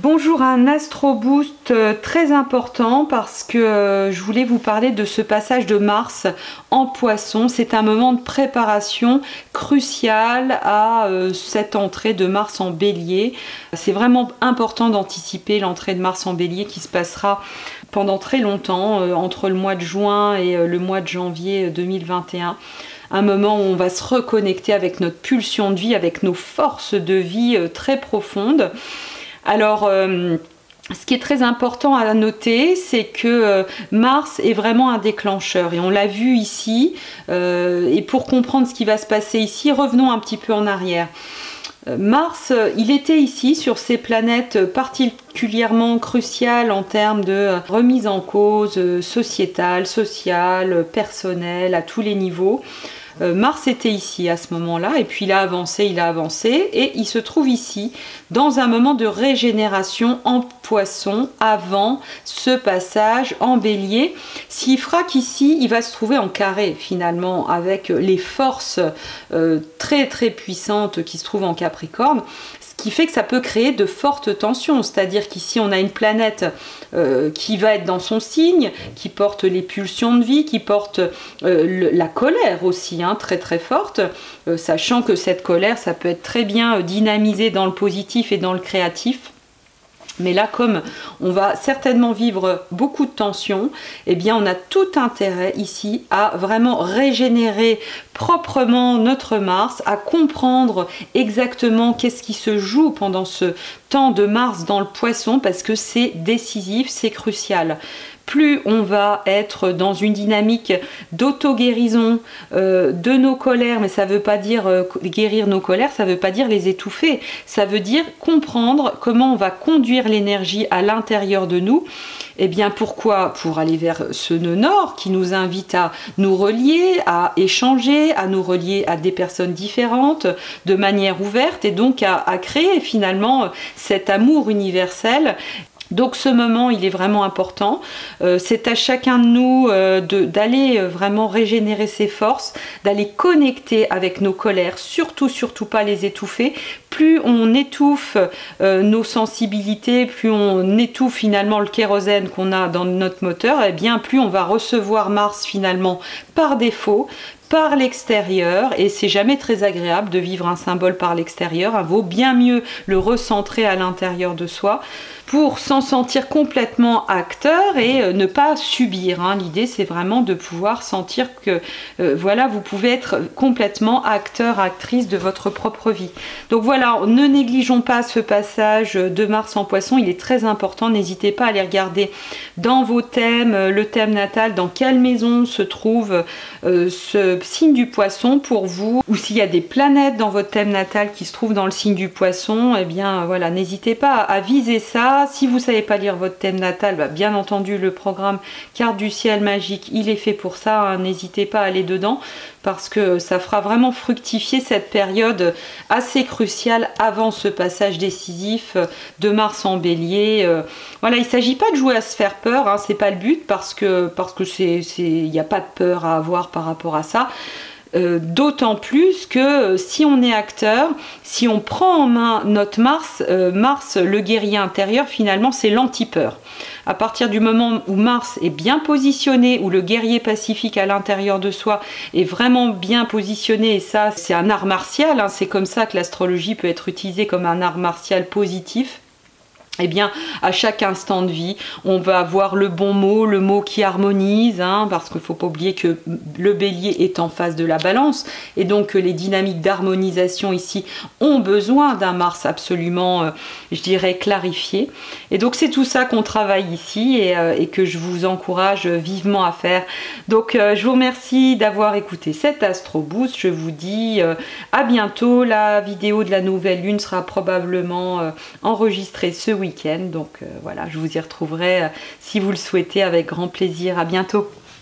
Bonjour, un Astro Boost très important parce que je voulais vous parler de ce passage de Mars en Poisson. C'est un moment de préparation crucial à cette entrée de Mars en Bélier. C'est vraiment important d'anticiper l'entrée de Mars en Bélier qui se passera pendant très longtemps, entre le mois de juin et le mois de janvier 2021. Un moment où on va se reconnecter avec notre pulsion de vie, avec nos forces de vie très profondes. Alors, ce qui est très important à noter, c'est que Mars est vraiment un déclencheur et on l'a vu ici. Et pour comprendre ce qui va se passer ici, revenons un petit peu en arrière. Mars, il était ici sur ces planètes particulièrement cruciales en termes de remise en cause sociétale, sociale, personnelle, à tous les niveaux. Mars était ici à ce moment-là et puis il a avancé et il se trouve ici dans un moment de régénération en Poisson avant ce passage en Bélier. Ce qui fera qu'ici il va se trouver en carré finalement avec les forces très puissantes qui se trouvent en Capricorne. Qui fait que ça peut créer de fortes tensions, c'est-à-dire qu'ici on a une planète qui va être dans son signe, qui porte les pulsions de vie, qui porte la colère aussi, hein, très forte, sachant que cette colère, ça peut être très bien dynamisé dans le positif et dans le créatif. Mais là, comme on va certainement vivre beaucoup de tensions, eh bien on a tout intérêt ici à vraiment régénérer proprement notre Mars, à comprendre exactement qu'est-ce qui se joue pendant ce temps de Mars dans le Poisson, parce que c'est décisif, c'est crucial. Plus on va être dans une dynamique d'auto-guérison de nos colères, mais ça ne veut pas dire guérir nos colères, ça ne veut pas dire les étouffer, ça veut dire comprendre comment on va conduire l'énergie à l'intérieur de nous. Et bien pourquoi? Pour aller vers ce nœud nord qui nous invite à nous relier, à échanger, à nous relier à des personnes différentes, de manière ouverte, et donc à créer finalement cet amour universel. Donc ce moment, il est vraiment important. C'est à chacun de nous d'aller vraiment régénérer ses forces, d'aller connecter avec nos colères, surtout pas les étouffer. Plus on étouffe nos sensibilités, plus on étouffe finalement le kérosène qu'on a dans notre moteur, et bien plus on va recevoir Mars finalement par défaut, par l'extérieur, et c'est jamais très agréable de vivre un symbole par l'extérieur. Il vaut bien mieux le recentrer à l'intérieur de soi pour s'en sentir complètement acteur et ne pas subir. Hein. L'idée, c'est vraiment de pouvoir sentir que voilà, vous pouvez être complètement acteur, actrice de votre propre vie. Donc voilà, ne négligeons pas ce passage de Mars en Poisson, il est très important. N'hésitez pas à aller regarder dans vos thèmes, le thème natal, dans quelle maison se trouve ce signe du Poisson pour vous, ou s'il y a des planètes dans votre thème natal qui se trouvent dans le signe du Poisson, eh bien voilà, n'hésitez pas à viser ça. Si vous ne savez pas lire votre thème natal, bah, bien entendu le programme Carte du ciel magique, il est fait pour ça, hein. N'hésitez pas à aller dedans parce que ça fera vraiment fructifier cette période assez cruciale avant ce passage décisif de Mars en Bélier. Voilà, il ne s'agit pas de jouer à se faire peur, hein, c'est pas le but parce que il n'y a pas de peur à avoir par rapport à ça. D'autant plus que si on est acteur, si on prend en main notre Mars, Mars, le guerrier intérieur, finalement c'est l'anti-peur. À partir du moment où Mars est bien positionné, où le guerrier pacifique à l'intérieur de soi est vraiment bien positionné, et ça c'est un art martial, hein, c'est comme ça que l'astrologie peut être utilisée comme un art martial positif. Eh bien, à chaque instant de vie, on va avoir le bon mot, le mot qui harmonise, hein, parce qu'il ne faut pas oublier que le bélier est en face de la balance, et donc les dynamiques d'harmonisation ici ont besoin d'un Mars absolument, je dirais, clarifié. Et donc c'est tout ça qu'on travaille ici et que je vous encourage vivement à faire. Donc je vous remercie d'avoir écouté cet Astro Boost. Je vous dis à bientôt. La vidéo de la nouvelle lune sera probablement enregistrée ce week-end. Donc voilà, je vous y retrouverai si vous le souhaitez avec grand plaisir. À bientôt.